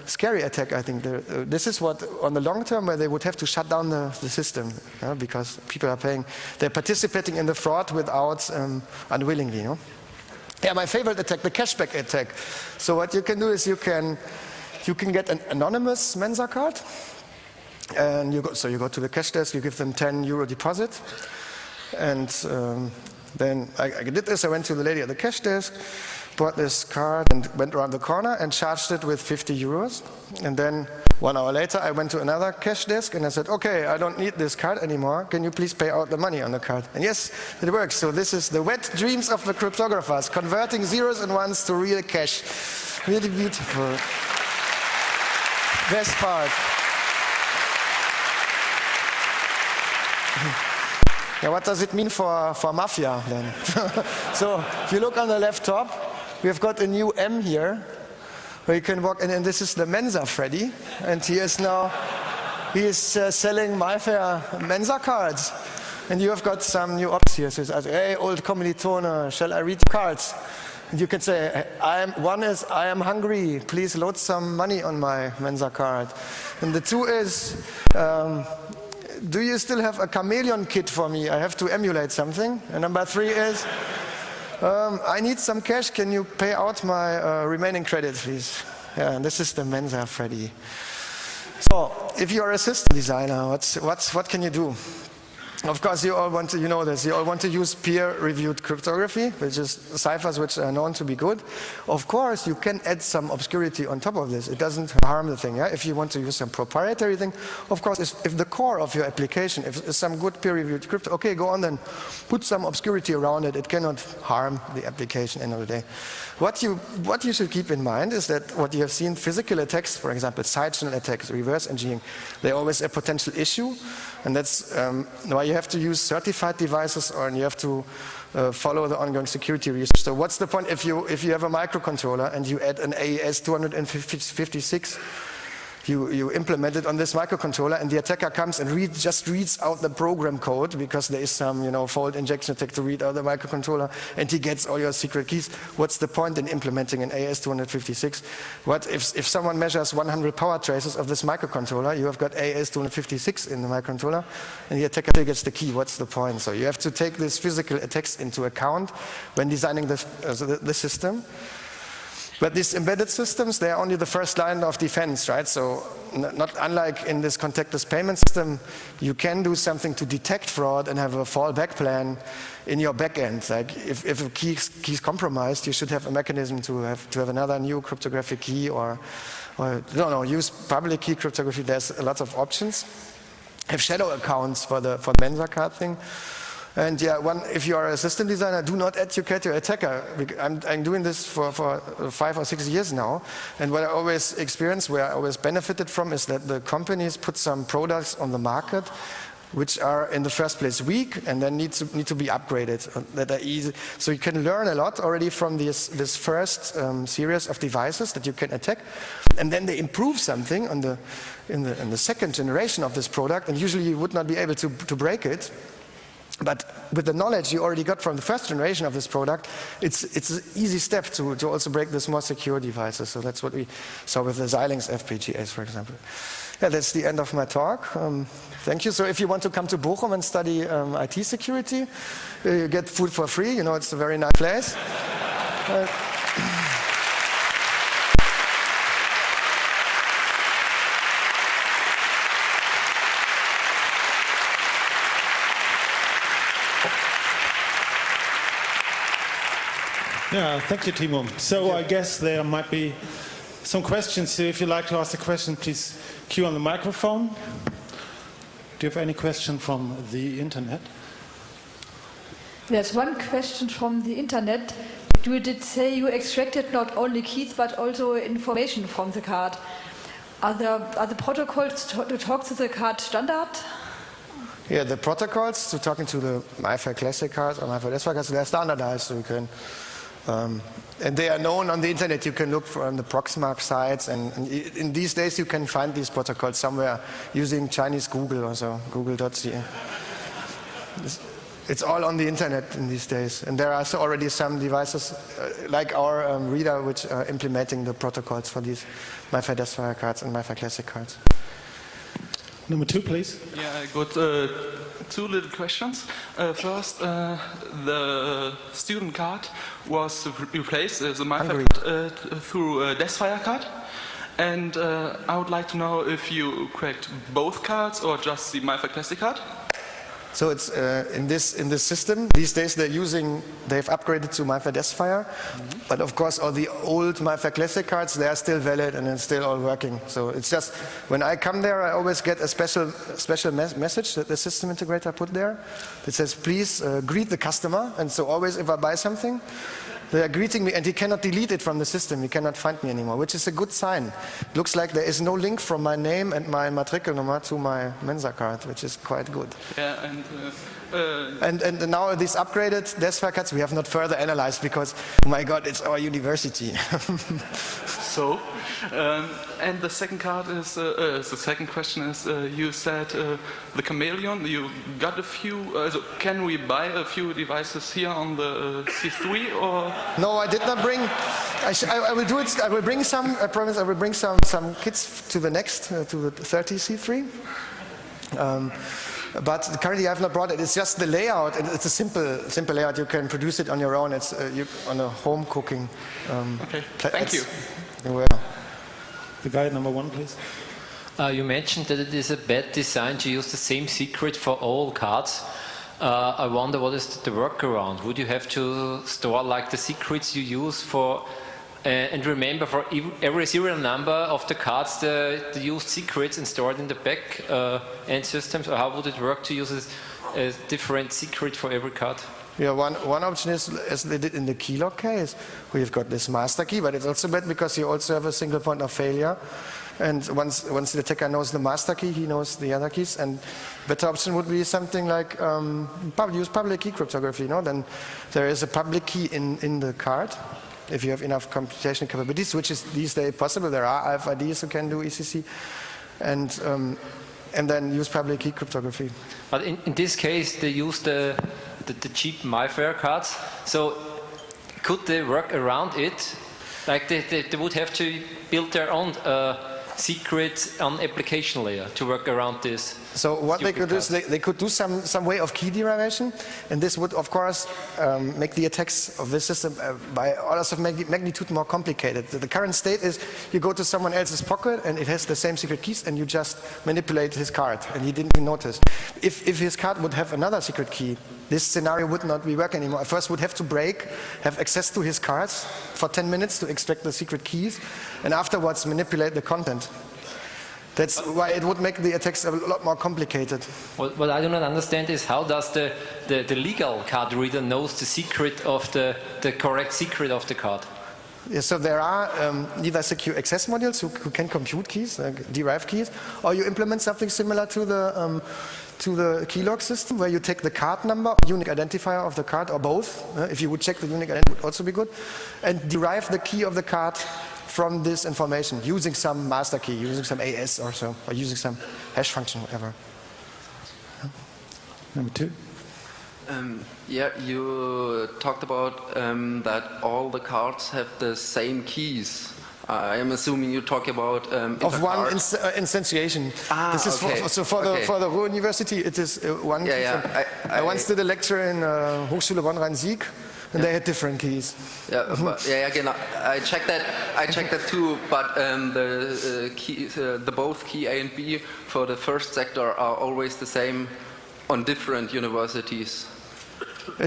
scary attack, I think. This is what, on the long term, where they would have to shut down the system, because people are paying, they're participating in the fraud without unwillingly. Yeah, my favorite attack, the cashback attack. So what you can do is you can get an anonymous Mensa card, And you go to the cash desk, you give them €10 deposit. And then I did this, I went to the lady at the cash desk, bought this card and went around the corner and charged it with €50. And then 1 hour later, I went to another cash desk and I said, okay, I don't need this card anymore. Can you please pay out the money on the card? And yes, it works. So this is the wet dreams of the cryptographers, converting zeros and ones to real cash. Really beautiful. Best part. Now, what does it mean for mafia then? So if you look on the left top, we've got a new M here, where you can walk in, and this is the Mensa Freddy, and he is selling MyFair Mensa cards. And you have got some new options here. So it's like, hey, old kommilitone, shall I read the cards? And you can say, one is, I am hungry, please load some money on my Mensa card. And the 2 is, do you still have a chameleon kit for me? I have to emulate something. And number 3 is, I need some cash. Can you pay out my remaining credit, please? Yeah, and this is the Mensa Freddy. So, if you're a system designer, what can you do? Of course, you all want to, you know this, you all want to use peer-reviewed cryptography, which is ciphers which are known to be good. Of course, you can add some obscurity on top of this. It doesn't harm the thing. Yeah? If you want to use some proprietary thing, of course, if the core of your application is some good peer-reviewed crypto, okay, go on then, put some obscurity around it. It cannot harm the application end of the day. What you should keep in mind is that what you have seen, physical attacks, for example, side-channel attacks, reverse engineering, they're always a potential issue. And that's why you have to use certified devices, or you have to follow the ongoing security research. So what's the point if you have a microcontroller and you add an AES 256, you implement it on this microcontroller, and the attacker comes and just reads out the program code because there is some fault injection attack to read out the microcontroller, and he gets all your secret keys. What's the point in implementing an AES 256? What if someone measures 100 power traces of this microcontroller? You have got AES 256 in the microcontroller, and the attacker gets the key. What's the point? So you have to take these physical attacks into account when designing the system. But these embedded systems, they are only the first line of defense, right? So not unlike in this contactless payment system, you can do something to detect fraud and have a fallback plan in your backend. Like if a key is compromised, you should have a mechanism to have another new cryptographic key, or use public key cryptography. There's lots of options. Have shadow accounts for the Mensa card thing. And yeah, if you are a system designer, do not educate your attacker. I'm doing this for 5 or 6 years now, and what I always experienced, where I always benefited from, is that the companies put some products on the market which are in the first place weak and then need to be upgraded, that are easy. So you can learn a lot already from this first series of devices that you can attack, and then they improve something in the second generation of this product, and usually you would not be able to break it. But with the knowledge you already got from the first generation of this product, it's an easy step to also break the more secure devices. So that's what we saw with the Xilinx FPGAs, for example. Yeah, that's the end of my talk. Thank you. So if you want to come to Bochum and study IT security, you get food for free. It's a very nice place. Yeah, thank you, Timo. So I guess there might be some questions. So if you'd like to ask a question, please queue on the microphone. Do you have any question from the internet? There's one question from the internet. You did say you extracted not only keys but also information from the card. Are the protocols to talk to the card standard? Yeah, the protocols to talking to the MyFair Classic cards or MyFair Desktop cards, they're standardized, so you can. And they are known on the internet. You can look on the Proxmark sites, and in these days you can find these protocols somewhere using Chinese Google or so, google.ca. It's all on the internet in these days, and there are already some devices like our reader which are implementing the protocols for these MyFair Desktop cards and MyFair Classic cards. Number 2, please. Yeah, I got 2 little questions. First, the student card was replaced, the MyFair through a Desfire card. And I would like to know if you cracked both cards or just the MyFair Classic card? So it's in this system these days they've upgraded to MyFair Deathfire, but of course all the old MyFair Classic cards, they are still valid and it's still all working. So it's just when I come there, I always get a special message that the system integrator put there. It says please greet the customer, and so always if I buy something, they are greeting me, and he cannot delete it from the system. He cannot find me anymore, which is a good sign. It looks like there is no link from my name and my Matrikelnummer to my Mensa card, which is quite good. Yeah, And now these upgraded Deathfire cards we have not further analyzed because, oh my God, it's our university. So, and the second card is the second question is you said the Chameleon. You got a few. Can we buy a few devices here on the C3 or? No, I did not bring. I will do it. I will bring some. I promise. I will bring some kits to the next to the 30 C3. But currently I have not brought it. It's just the layout. It's a simple layout. You can produce it on your own. It's on a home cooking. Okay. Thank you. You're welcome. The guy number 1, please. You mentioned that it is a bad design to use the same secret for all cards. I wonder what is the workaround? Would you have to store like the secrets you use for, and remember for every serial number of the cards the used secrets and store it in the back end systems? Or how would it work to use a different secret for every card? Yeah, one option is, as they did in the keylock case, where you've got this master key, but it's also bad because you also have a single point of failure. And once the attacker knows the master key, he knows the other keys. And better option would be something like use public key cryptography. No? Then there is a public key in the card, if you have enough computation capabilities, which is these days possible. There are RFIDs who can do ECC. And then use public key cryptography. But in this case, they use the cheap MyFair cards. So could they work around it? Like they would have to build their own secret on application layer to work around this. So what they could do is they could do some way of key derivation, and this would of course make the attacks of this system by orders of magnitude more complicated. The current state is you go to someone else's pocket and it has the same secret keys and you just manipulate his card and he didn't even notice. If his card would have another secret key, this scenario would not be working anymore. I first would have to have access to his cards for 10 minutes to extract the secret keys, and afterwards manipulate the content. That's why it would make the attacks a lot more complicated. What I do not understand is how does the legal card reader knows the secret of the correct secret of the card? Yeah, so there are either secure access modules who can compute keys, derive keys, or you implement something similar to the keylog system, where you take the card number, unique identifier of the card, or both. If you would check the unique identifier, would also be good, and derive the key of the card from this information using some master key, using some AS or so, or using some hash function, whatever. Number 2. Yeah, you talked about that all the cards have the same keys. I am assuming you talk about of one instantiation. This is okay. For the Ruhr University. It is one. Yeah, I once did a lecture in Hochschule Bonn-Rhein-Sieg, and they had different keys. Yeah, again, I checked that too. But the both key A and B for the first sector are always the same on different universities.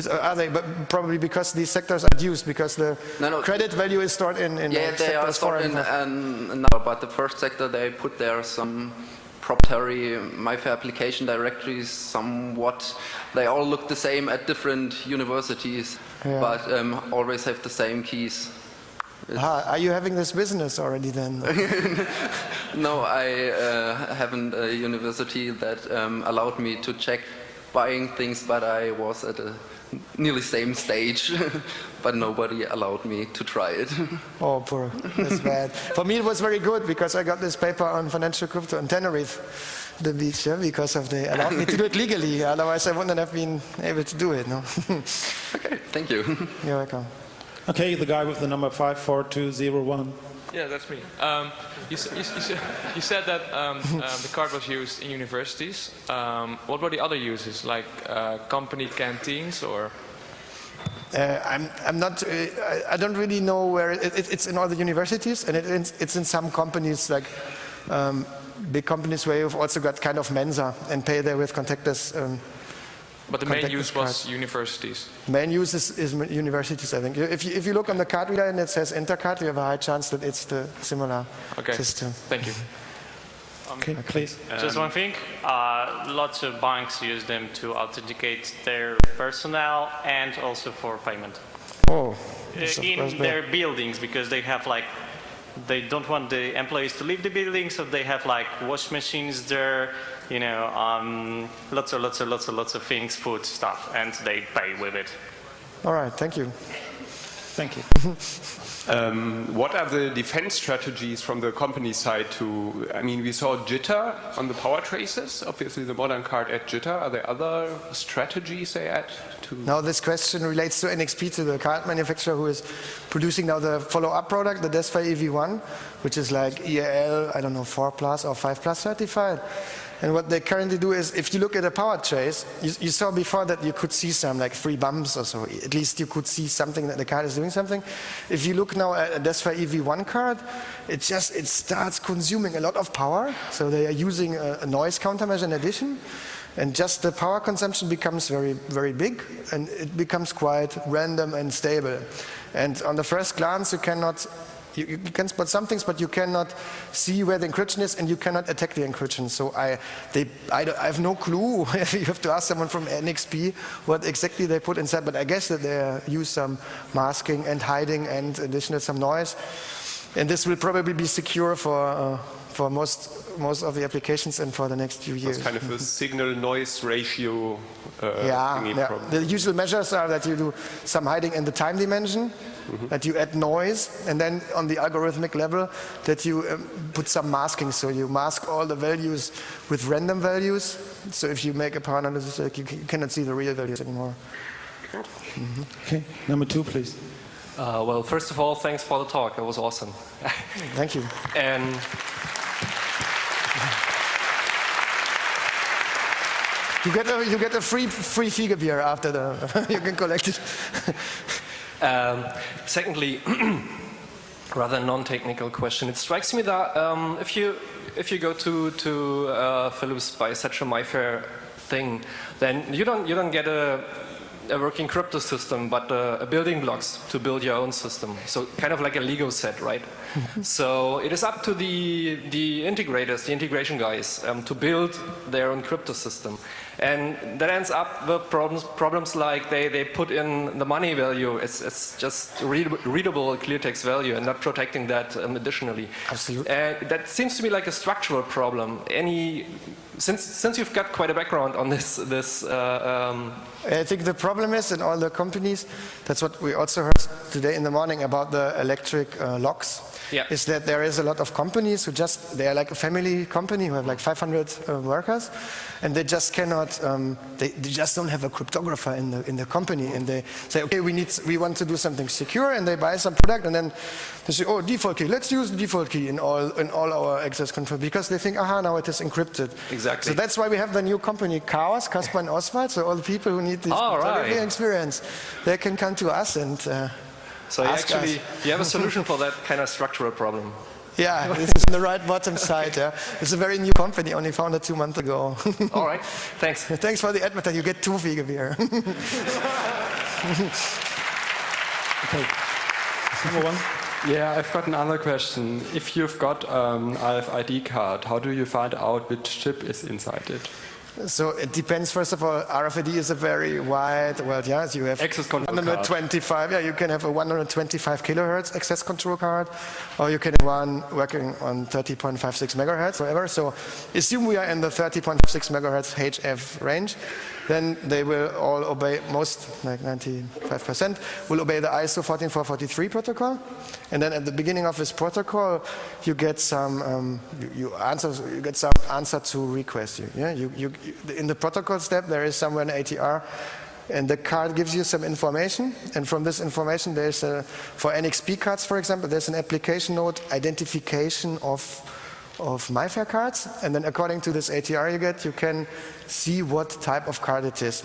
Are they? But probably because these sectors are used, because the credit value is stored in yeah, they are stored in now. But the first sector, they put there some proprietary MyFair application directories. Somewhat, they all look the same at different universities, but always have the same keys. Are you having this business already then? No, I haven't a university that allowed me to check buying things, but I was at a nearly same stage, but nobody allowed me to try it. Oh, poor. That's bad. For me, it was very good because I got this paper on financial crypto in Tenerife, the beach, because they allowed me to do it legally. Otherwise, I wouldn't have been able to do it. No. Okay, thank you. You're welcome. Okay, the guy with the number 54201. Yeah, that's me. You said that the card was used in universities. What were the other uses, like company canteens or? I'm not. I don't really know where it's in all the universities, and it's in some companies like big companies where you've also got kind of Mensa and pay there with contactless. But the main use was universities. Main use is universities, I think. If you look on the card reader and it says Intercard, you have a high chance that it's the similar system. Thank you. Okay, please. Just one thing. Lots of banks use them to authenticate their personnel and also for payment. Oh, in their buildings, because they have like, they don't want the employees to leave the building, so they have like wash machines there, you know, lots of things, food stuff, and they pay with it. All right, thank you. Thank you. What are the defense strategies from the company side to, I mean, we saw jitter on the power traces, obviously the modern card add jitter. Are there other strategies they add to? Now this question relates to NXP, to the card manufacturer who is producing now the follow-up product, the DESFA EV1, which is like EAL, I don't know, 4 plus or 5 plus certified. And what they currently do is, if you look at a power trace, you saw before that you could see some, like 3 bumps or so. At least you could see something that the card is doing something. If you look now at a DESFA EV1 card, it starts consuming a lot of power. So they are using a noise countermeasure in addition. And just the power consumption becomes very, very big, and it becomes quite random and stable. And on the first glance, you cannot. You can spot some things, but you cannot see where the encryption is, and you cannot attack the encryption. So I have no clue. You have to ask someone from NXP what exactly they put inside. But I guess that they use some masking and hiding and additional some noise. And this will probably be secure for most of the applications and for the next few years. It's kind of a signal-noise ratio. The usual measures are that you do some hiding in the time dimension, that you add noise, and then on the algorithmic level that you put some masking. So you mask all the values with random values. So if you make a power analysis, you cannot see the real values anymore. Okay, number 2, please. Well, first of all, thanks for the talk. It was awesome. Thank you. And you get a free Fiege beer after you can collect it. Secondly, rather non-technical question. It strikes me that if you go to Philips by such a MIFARE thing, then you don't get a working crypto system, but building blocks to build your own system. So kind of like a Lego set, right? So it is up to the integrators, the integration guys, to build their own crypto system. And that ends up with problems like they put in the money value. It's just readable clear text value and not protecting that additionally. Absolutely. And that seems to be like a structural problem. Since you've got quite a background on this I think the problem is in all the companies, that's what we also heard today in the morning about the electric locks, is that there is a lot of companies who they are like a family company who have like 500 workers, and they just cannot, they just don't have a cryptographer in the company, and they say, okay, we want to do something secure, and they buy some product, and then they say, oh, default key, let's use the default key in all our access control, because they think, aha, now it is encrypted. Exactly. So that's why we have the new company Chaos, Kasper and Oswald, so all the people who need this cryptography experience, they can come to us and so you have a solution for that kind of structural problem. Yeah, this is on the right bottom side. Yeah, it's a very new company, only founded 2 months ago. All right, thanks. Thanks for the advertising. You get 2 Fiege beer. Okay. Number 1. Yeah, I've got another question. If you've got RFID card, how do you find out which chip is inside it? So it depends. First of all, RFID is a very wide world. Yes, you have access control 125. Card. Yeah, you can have a 125 kilohertz access control card, or you can have one working on 30.56 megahertz, whatever. So assume we are in the 30.56 megahertz HF range, then they will all obey, most, like 95%, will obey the ISO 14443 protocol. And then at the beginning of this protocol, you get some you get some answer to request. In the protocol step, there is somewhere an ATR, and the card gives you some information. And from this information, there's for NXP cards, for example, there's an application note identification of MIFARE cards, and then according to this ATR you can see what type of card it is.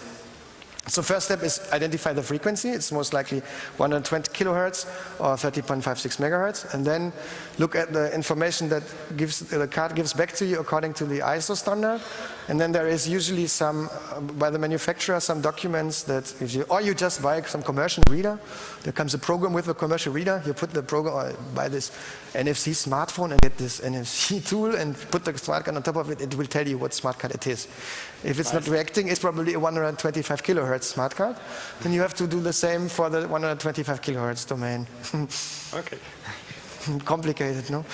So first step is identify the frequency. It's most likely 120 kilohertz or 30.56 megahertz, and then look at the information that the card gives back to you according to the ISO standard. And then there is usually some, by the manufacturer, some documents that if you, or you just buy some commercial reader. There comes a program with a commercial reader. You put the program, or buy this NFC smartphone and get this NFC tool and put the smart card on top of it. It will tell you what smart card it is. If it's not reacting, it's probably a 125 kilohertz smart card. And you have to do the same for the 125 kilohertz domain. Okay. Complicated, no?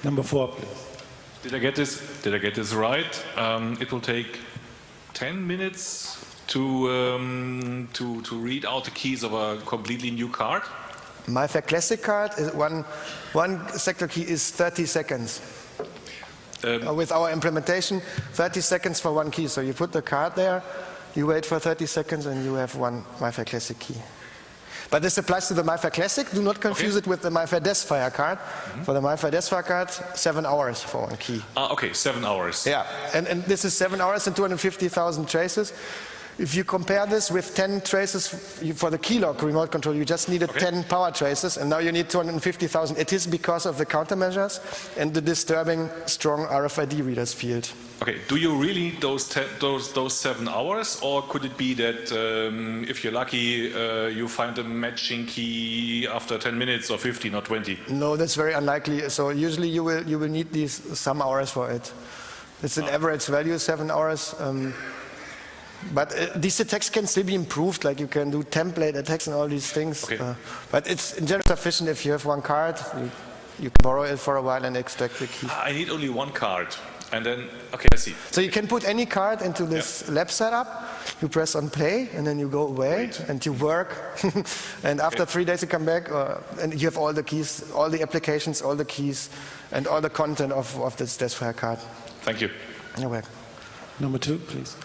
Number 4, please. Did I get this right? It will take 10 minutes to read out the keys of a completely new card. MIFARE Classic card is one sector key is 30 seconds. With our implementation, 30 seconds for one key. So you put the card there, you wait for 30 seconds, and you have one MIFARE Classic key. But this applies to the MIFARE Classic. Do not confuse it with the MIFARE DESFire card. For the MIFARE DESFire card, 7 hours for one key. Okay, 7 hours. Yeah, and this is 7 hours and 250,000 traces. If you compare this with 10 traces for the keylock remote control, you just needed 10 power traces, and now you need 250,000. It is because of the countermeasures and the disturbing strong RFID readers field. Okay, do you really need those 7 hours, or could it be that if you're lucky, you find a matching key after 10 minutes or 15 or 20? No, that's very unlikely. So usually you will need these some hours for it. It's an average value, 7 hours. But these attacks can still be improved, like you can do template attacks and all these things. Okay. But it's in general sufficient if you have one card, you can borrow it for a while and extract the key. I need only one card, and then, okay, I see. So you can put any card into this lab setup, you press on play, and then you go away, and you work. And after 3 days you come back, and you have all the keys, all the applications, all the keys, and all the content of this DESFire card. Thank you. You're welcome. Number 2, please.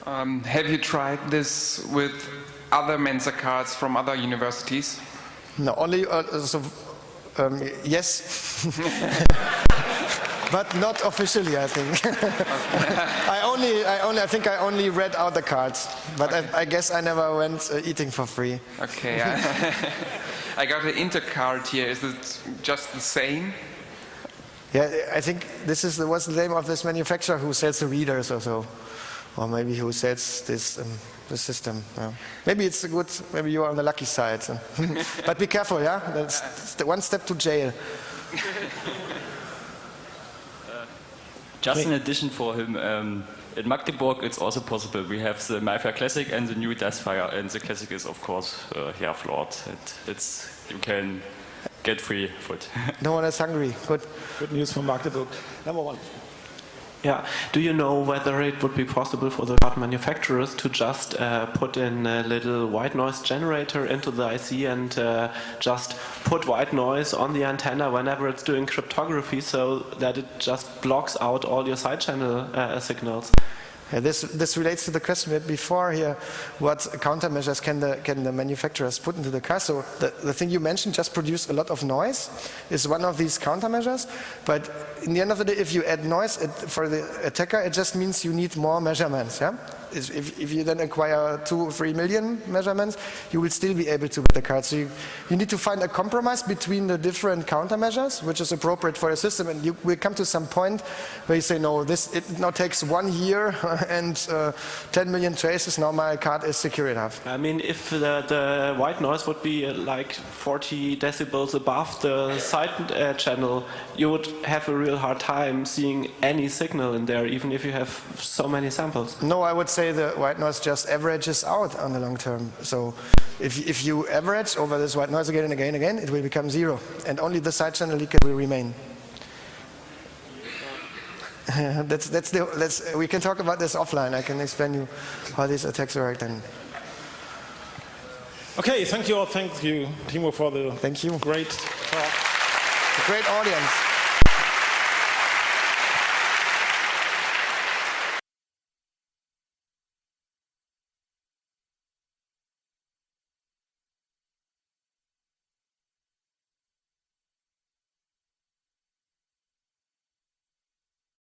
Have you tried this with other Mensa cards from other universities? No, only yes, but not officially. I think. I think I only read out the cards, but I guess I never went eating for free. Okay, I got an Intercard here. Is it just the same? Yeah, I think this is what's the name of this manufacturer who sells the readers or so. Or maybe who sells this the system. Yeah. Maybe it's a good. Maybe you are on the lucky side. But be careful, yeah. That's the one step to jail. Just in addition for him, in Magdeburg it's also possible. We have the MIFARE Classic and the new DESFire, and the Classic is of course flawed. It's you can get free food. No one is hungry. Good news from Magdeburg. Number 1. Yeah. Do you know whether it would be possible for the card manufacturers to just put in a little white noise generator into the IC and just put white noise on the antenna whenever it's doing cryptography, so that it just blocks out all your side channel signals? Yeah, this relates to the question we had before here. What countermeasures can the manufacturers put into the car? So the thing you mentioned, just produce a lot of noise, is one of these countermeasures. But in the end of the day, if you add noise for the attacker, it just means you need more measurements. Yeah. If you then acquire 2 or 3 million measurements, you will still be able to read the card. So you need to find a compromise between the different countermeasures, which is appropriate for a system. And you will come to some point where you say, no, it now takes 1 year and 10 million traces. Now my card is secure enough. I mean, if the white noise would be like 40 decibels above the side channel, you would have a real hard time seeing any signal in there, even if you have so many samples. No, I would say the white noise just averages out on the long term. So if you average over this white noise again and again and again, it will become 0. And only the side channel leakage will remain. We can talk about this offline. I can explain you how these attacks work then. Okay, thank you all. Thank you, Timo, for the great talk. A great audience.